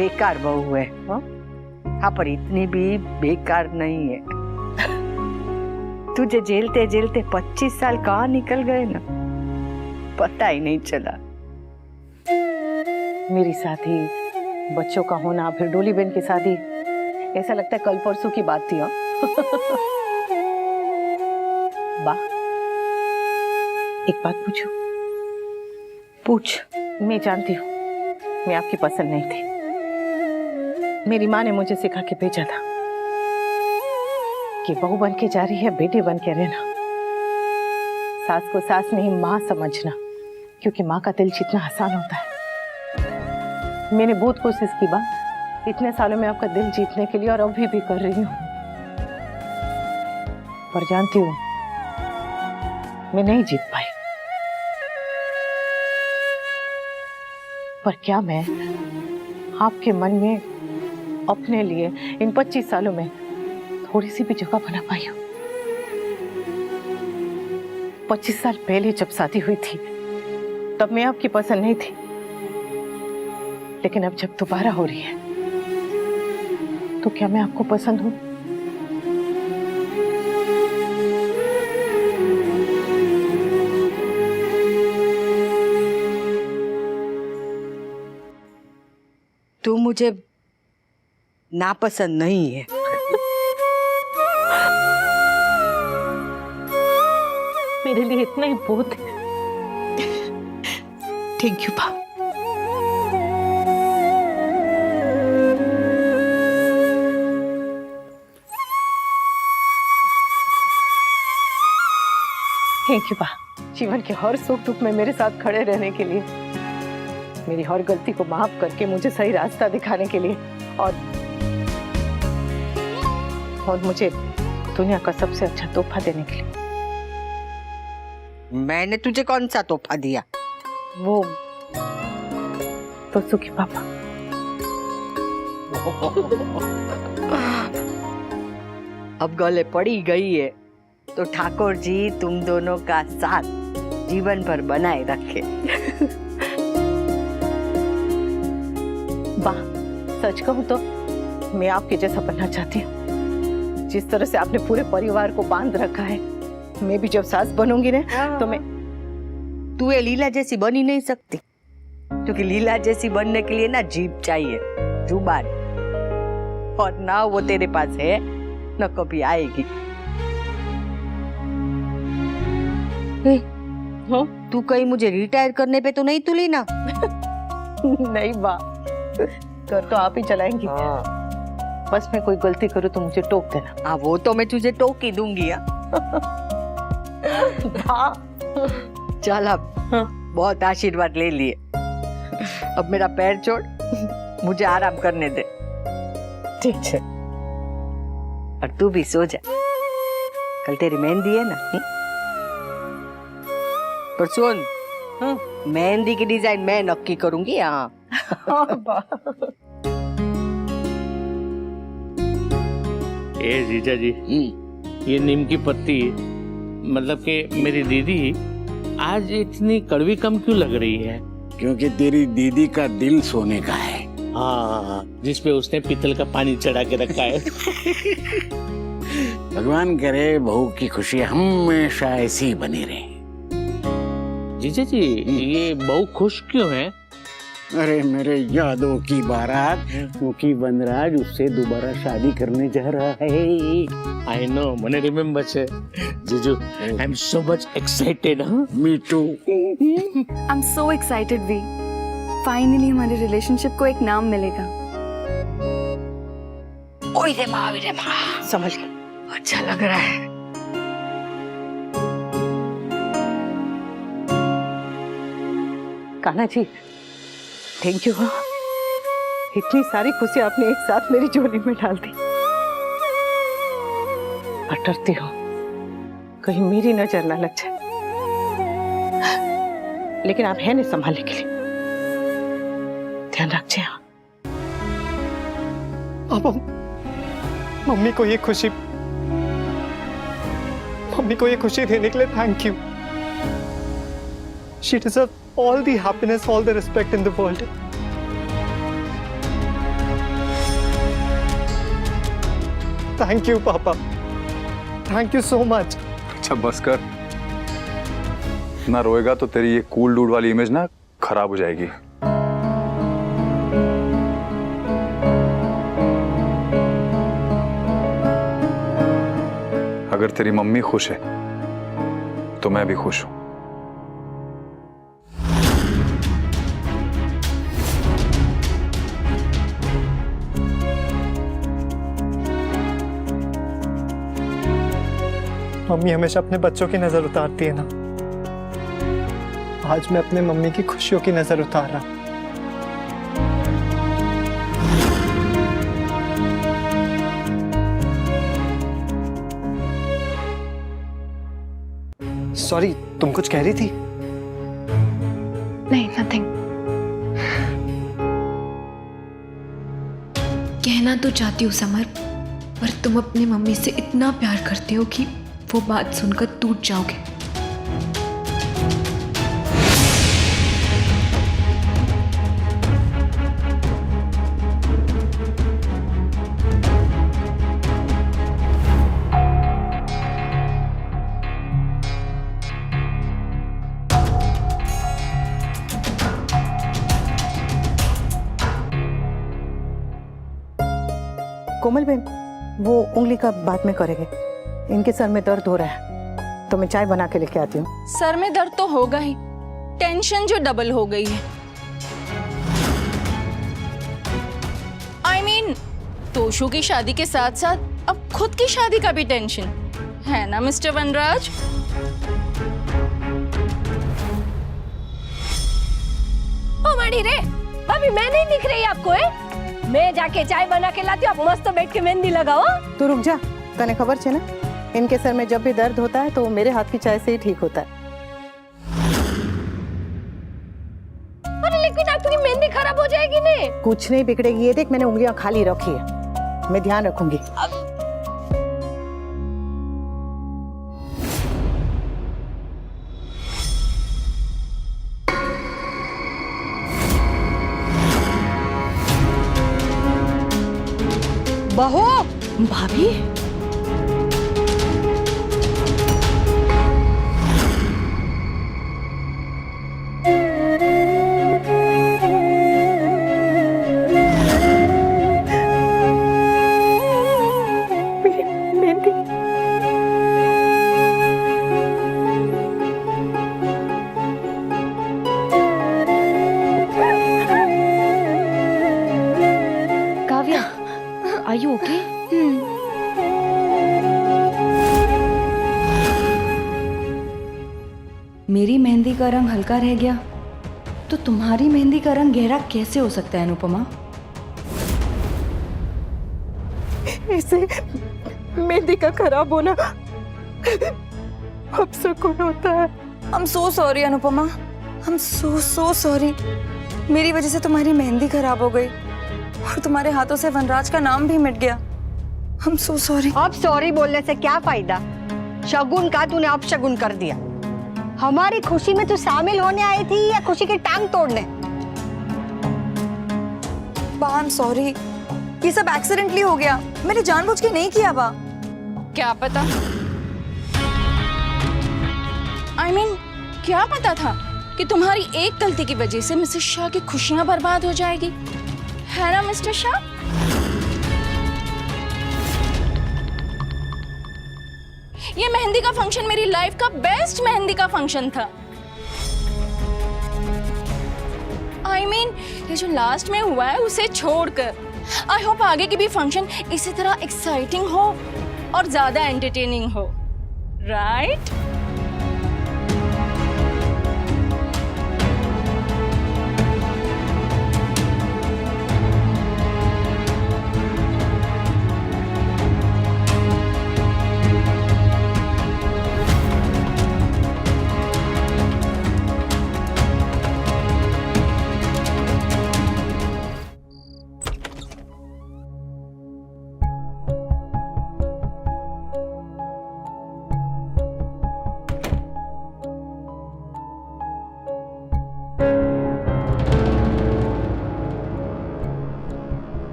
बेकार बहू है। हाँ, पर इतनी भी बेकार नहीं है। तुझे झेलते झेलते 25 साल कहाँ निकल गए ना, पता ही नहीं चला। मेरी शादी, बच्चों का होना, फिर डोली बहन की शादी, ऐसा लगता है कल परसों की बात थी। हाँ बा, एक बात पूछूं? पूछ। मैं जानती हूँ मैं आपकी पसंद नहीं थी। मेरी माँ ने मुझे सिखा के भेजा था कि बहू बन के जा रही है, बेटी बन के रहना। सास को सास नहीं माँ समझना, क्योंकि माँ का दिल जितना आसान होता है। मैंने बहुत कोशिश की बा, इतने सालों में आपका दिल जीतने के लिए, और अभी भी कर रही हूँ। पर जानती हूँ मैं नहीं जीत पाई। पर क्या मैं आपके मन में अपने लिए इन 25 सालों में थोड़ी सी भी जगह बना पाई हूँ? 25 साल पहले जब शादी हुई थी तब मैं आपकी पसंद नहीं थी, लेकिन अब जब दोबारा हो रही है तो क्या मैं आपको पसंद हूँ? तू मुझे नापसंद नहीं है। मेरे लिए इतना ही बहुत है। थैंक यू बा। थैंक यू बा, जीवन के हर सुख दुख में मेरे साथ खड़े रहने के लिए, मेरी हर गलती को माफ करके मुझे सही रास्ता दिखाने के लिए, और मुझे दुनिया का सबसे अच्छा तोहफा देने के लिए। मैंने तुझे कौन सा तोहफा दिया? वो तो सुखी पापा। अब गले पड़ी गई है तो ठाकुर जी तुम दोनों का साथ जीवन भर बनाए रखे। वाह, सच कहूं तो मैं आपके जैसा बनना चाहती हूँ। जिस तरह से आपने पूरे परिवार को बांध रखा है, मैं भी जब सास बनूंगी ना तो मैं। तू ये लीला जैसी बन ही नहीं सकती, क्योंकि लीला जैसी बनने के लिए ना जीभ चाहिए, जुबान, और ना वो तेरे पास है न कभी आएगी। हाँ? तू कहीं मुझे रिटायर करने पे तो नहीं तुली ना? नहीं बा, घर तो आप ही चलाएंगी। बस मैं कोई गलती करूँ तो मुझे टोक देना। हाँ, वो तो मैं तुझे टोक ही दूंगी। चल अब बहुत आशीर्वाद ले लिए, अब मेरा पैर छोड़, मुझे आराम करने दे। ठीक है। और तू भी सो जा, कल तेरी मेहंदी है ना? पर सुन, मेहंदी की डिजाइन मैं नक्की करूंगी। हाँ। ए जीजा जी, ये नीम की पत्ती, मतलब कि मेरी दीदी आज इतनी कड़वी कम क्यों लग रही है? क्योंकि तेरी दीदी का दिल सोने का है। हाँ, जिसपे उसने पीतल का पानी चढ़ा के रखा है। भगवान करे बहू की खुशी हमेशा ऐसी ही बनी रहे। जीजा जी, ये बहू खुश क्यों है? अरे मेरे यादों की बारात, क्योंकि वनराज उससे दोबारा शादी करने जा रहा है। आई नो, मैंने रिमेम्बर से। जीजू, I am so much excited. Me too. I am so excited we. Finally हमारे रिलेशनशिप को एक नाम मिलेगा। ओए रे माँ, समझ गई। अच्छा लग रहा है। Kanha ji, thank you. इतनी सारी खुशी आपने एक साथ मेरी झोली में डाल दी। डरती हूँ कहीं मेरी नजर ना लग जाए, लेकिन आप हैं नहीं संभालने के लिए, ध्यान रखिए। अब मम्मी को ये खुशी देने के लिए thank you. She deserves all the happiness, all the respect in the world. Thank you पापा, थैंक यू सो मच। अच्छा बस कर, ना रोएगा तो तेरी ये कूल डूड वाली इमेज ना खराब हो जाएगी। अगर तेरी मम्मी खुश है तो मैं भी खुश हूं। मम्मी हमेशा अपने बच्चों की नजर उतारती है ना, आज मैं अपने मम्मी की खुशियों की नजर उतार रहा। सॉरी, तुम कुछ कह रही थी? नहीं, नथिंग। कहना तो चाहती हूँ समर, पर तुम अपनी मम्मी से इतना प्यार करते हो कि वो बात सुनकर टूट जाओगे। कोमल बहन, वो उंगली का बाद में करेंगे। इनके सर में दर्द हो रहा है तो मैं चाय बना के लेके आती हूँ। सर में दर्द तो होगा ही, टेंशन जो डबल हो गई है। I mean, तोशु की शादी के साथ साथ अब खुद की शादी का भी टेंशन है ना मिस्टर वनराज? ओ माड़ी रे, भाभी मैं नहीं दिख रही आपको है? मैं जाके चाय बना के लाती हूँ, आप मस्त बैठ के मेहंदी लगाओ। तू रुक जा, तने खबर छे ना, इनके सर में जब भी दर्द होता है तो मेरे हाथ की चाय से ही ठीक होता है। अरे लेकिन आपकी मेहंदी खराब हो जाएगी ने। कुछ नहीं बिगड़ेगी, ये देख मैंने उंगलियां खाली रखी है, मैं ध्यान रखूंगी। बहू, भाभी, काव्या, आर यू ओके? मेरी मेहंदी का रंग हल्का रह गया तो तुम्हारी मेहंदी का रंग गहरा कैसे हो सकता है अनुपमा? ऐसे मेहंदी का खराब होना अब सुकून होता है। I'm so sorry Anupama, I'm so sorry। मेरी वजह से तुम्हारी मेहंदी खराब हो गई और तुम्हारे हाथों से वनराज का नाम भी मिट गया। I'm so sorry। अब सॉरी बोलने से क्या फायदा? शगुन का तूने अपशगुन कर दिया। हमारी खुशी में तू शामिल होने आई थी या खुशी की टांग तोड़ने? बा, I'm sorry, ये सब एक्सीडेंटली हो गया, मैंने जानबूझ के नहीं किया। बा, क्या पता? I mean, क्या पता था कि तुम्हारी एक गलती की वजह से मिसेस शाह की खुशियां बर्बाद हो जाएगी, है ना मिस्टर शाह? ये मेहंदी का फंक्शन मेरी लाइफ का बेस्ट मेहंदी का फंक्शन था। I mean, ये जो लास्ट में हुआ है उसे छोड़कर आई होप आगे की भी फंक्शन इसी तरह एक्साइटिंग हो और ज्यादा एंटरटेनिंग हो, राइट?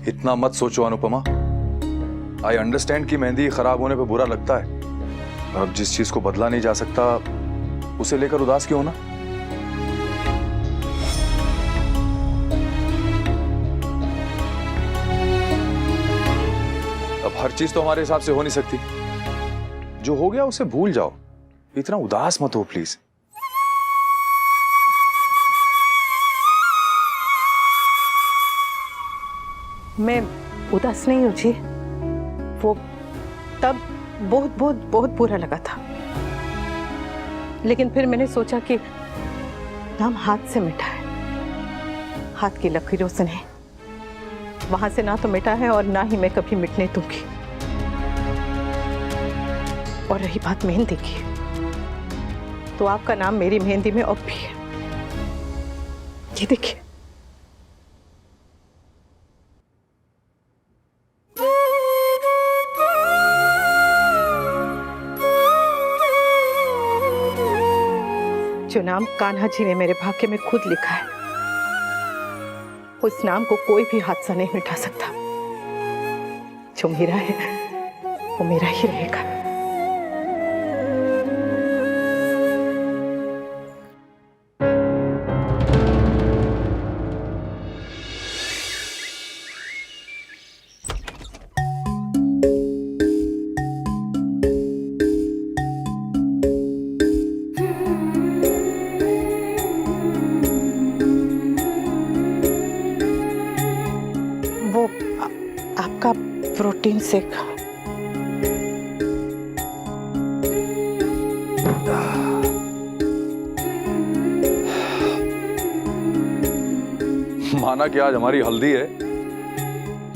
इतना मत सोचो अनुपमा। आई अंडरस्टैंड कि मेहंदी खराब होने पे बुरा लगता है, और अब जिस चीज को बदला नहीं जा सकता उसे लेकर उदास क्यों होना। अब हर चीज तो हमारे हिसाब से हो नहीं सकती। जो हो गया उसे भूल जाओ, इतना उदास मत हो प्लीज। मैं उदास नहीं हूँ जी। वो तब बहुत बहुत बहुत बुरा लगा था, लेकिन फिर मैंने सोचा कि नाम हाथ से मिटा है, हाथ की लकीरों से नहीं। वहां से ना तो मिटा है और ना ही मैं कभी मिटने दूंगी। और रही बात मेहंदी की, तो आपका नाम मेरी मेहंदी में अब भी है। ये देखिए, जो नाम कान्हा जी ने मेरे भाग्य में खुद लिखा है, उस नाम को कोई भी हादसा नहीं मिटा सकता। जो मेरा है वो मेरा ही रहेगा। आपका प्रोटीन शेक। माना कि आज हमारी हल्दी है,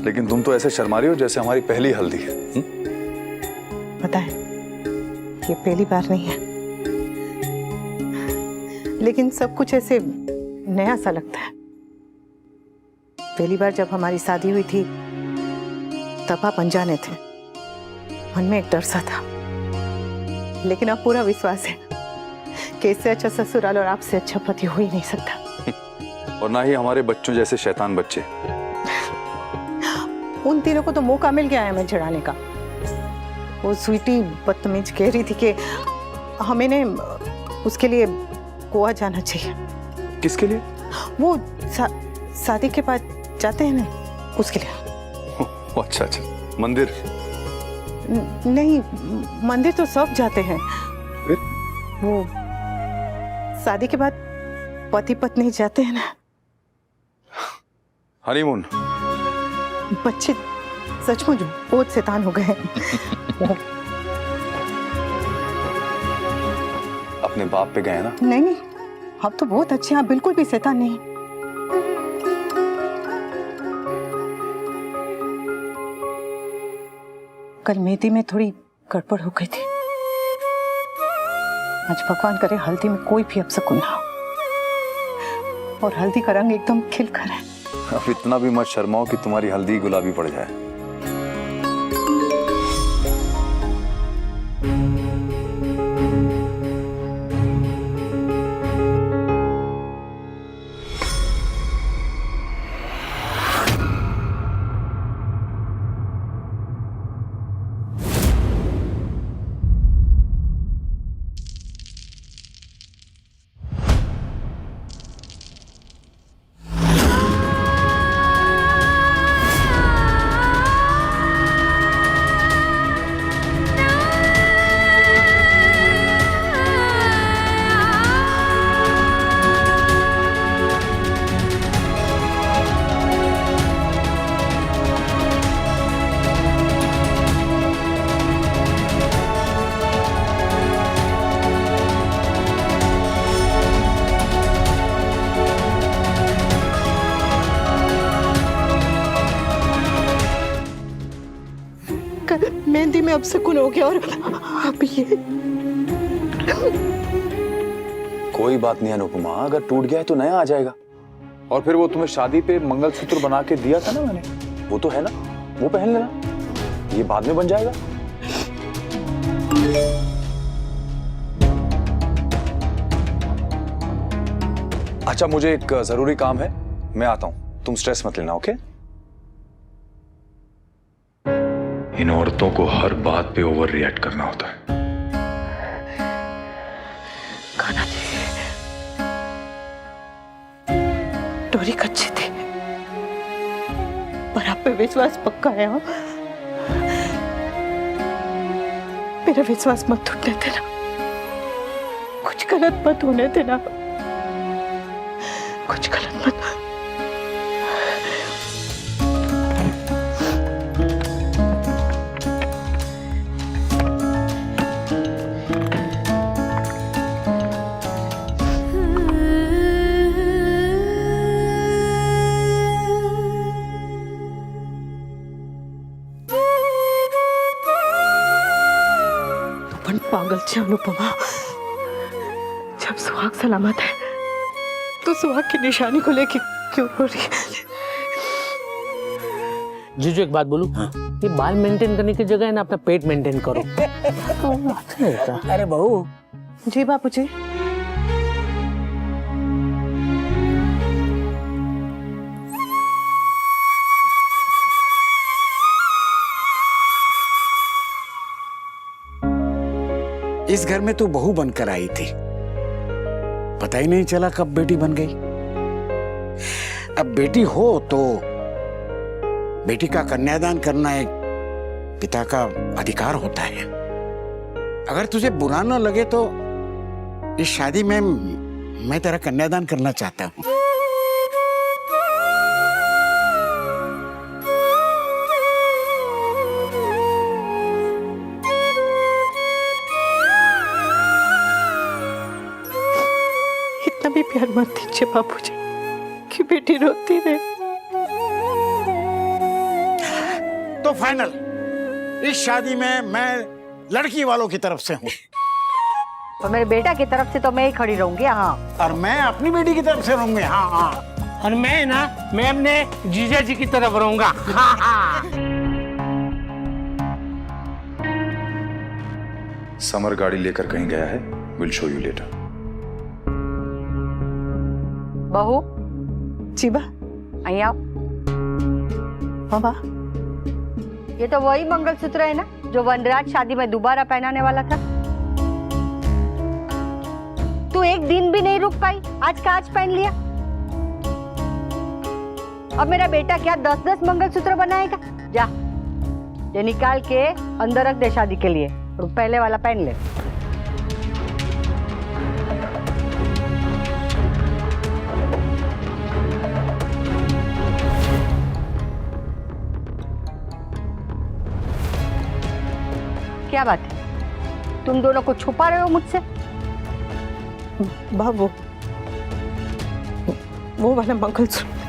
लेकिन तुम तो ऐसे शर्मा रही हो जैसे हमारी पहली हल्दी है। पता है, ये पहली बार नहीं है, लेकिन सब कुछ ऐसे नया सा लगता है। पहली बार जब हमारी शादी हुई थी तब आप अनजाने थे, मन में एक डर सा था, लेकिन अब पूरा विश्वास है कि इससे अच्छा ससुराल और आपसे अच्छा पति हो ही नहीं सकता। और ना ही हमारे बच्चों जैसे शैतान बच्चे। उन तीनों को तो मौका मिल गया है हमें चढ़ाने का। वो स्वीटी बदतमीज कह रही थी कि हमें ने उसके लिए गोवा जाना चाहिए। किसके लिए? वो शादी के बाद जाते हैं ना, उसके लिए। अच्छा अच्छा, मंदिर? नहीं, मंदिर तो सब जाते हैं। फिर? वो शादी के बाद पति पत्नी जाते हैं ना, हनीमून। बच्चे सचमुच बहुत शैतान हो गए हैं। अपने बाप पे गए ना? नहीं नहीं, आप तो बहुत अच्छे हैं, आप बिल्कुल भी शैतान नहीं। कल मेहंदी में थोड़ी गड़बड़ हो गई थी। आज भगवान करे हल्दी में कोई भी अपशकुन ना हो, और हल्दी का रंग एकदम खिलकर है। अब इतना भी मत शर्माओ कि तुम्हारी हल्दी गुलाबी पड़ जाए। मेहंदी में अपशकुन हो गया और अब ये। कोई बात नहीं अनुपमा, अगर टूट गया है तो नया आ जाएगा। और फिर वो तुम्हें शादी पे मंगलसूत्र बना के दिया था ना मैंने, वो तो है ना, वो पहन लेना, ये बाद में बन जाएगा। अच्छा, मुझे एक जरूरी काम है, मैं आता हूं, तुम स्ट्रेस मत लेना। ओके? इन औरतों को हर बात पे ओवर रिएक्ट करना होता है। कान्हा जी, डोरी कच्ची थी, पर आप पे विश्वास पक्का है। हाँ? मेरा विश्वास मत टूटने देना, कुछ गलत मत होने देना, कुछ गलत मत। पागल छे अनुपमा, जब सुहाग सलामत है तो सुहाग की निशानी को लेके क्यों रो रही है? जीजू एक बात बोलूं? ये बाल मेंटेन करने की जगह है ना अपना पेट मेंटेन करो। अरे बहू। जी बापूजी। इस घर में तू बहू बनकर आई थी, पता ही नहीं चला कब बेटी बन गई। अब बेटी हो तो बेटी का कन्यादान करना एक पिता का अधिकार होता है। अगर तुझे बुरा न लगे तो इस शादी में मैं तेरा कन्यादान करना चाहता हूँ। इतना भी प्यार मत दीजिए बापूजी कि बेटी रोती रहे। तो फाइनल, इस शादी में मैं लड़की वालों की तरफ से हूँ। और मेरे बेटा की तरफ से तो मैं ही खड़ी रहूंगी। हाँ, और मैं अपनी बेटी की तरफ से रहूंगी। हाँ हाँ। और मैं अपने जीजा जी की तरफ रहूंगा। हाँ हाँ। समर गाड़ी लेकर कहीं गया है, विल शो यू लेटर। बहू जीबा, અહીં આવ। हाँ बा, ये तो वही मंगलसूत्र है ना जो वनराज शादी में दोबारा पहनाने वाला था। तू एक दिन भी नहीं रुक पाई, आज का आज पहन लिया। अब मेरा बेटा क्या 10-10 मंगलसूत्र बनाएगा? जा, ये निकाल के अंदर रख दे शादी के लिए, और पहले वाला पहन ले। क्या बात है, तुम दोनों को छुपा रहे हो मुझसे? बा वो वाला मंगलसूत्र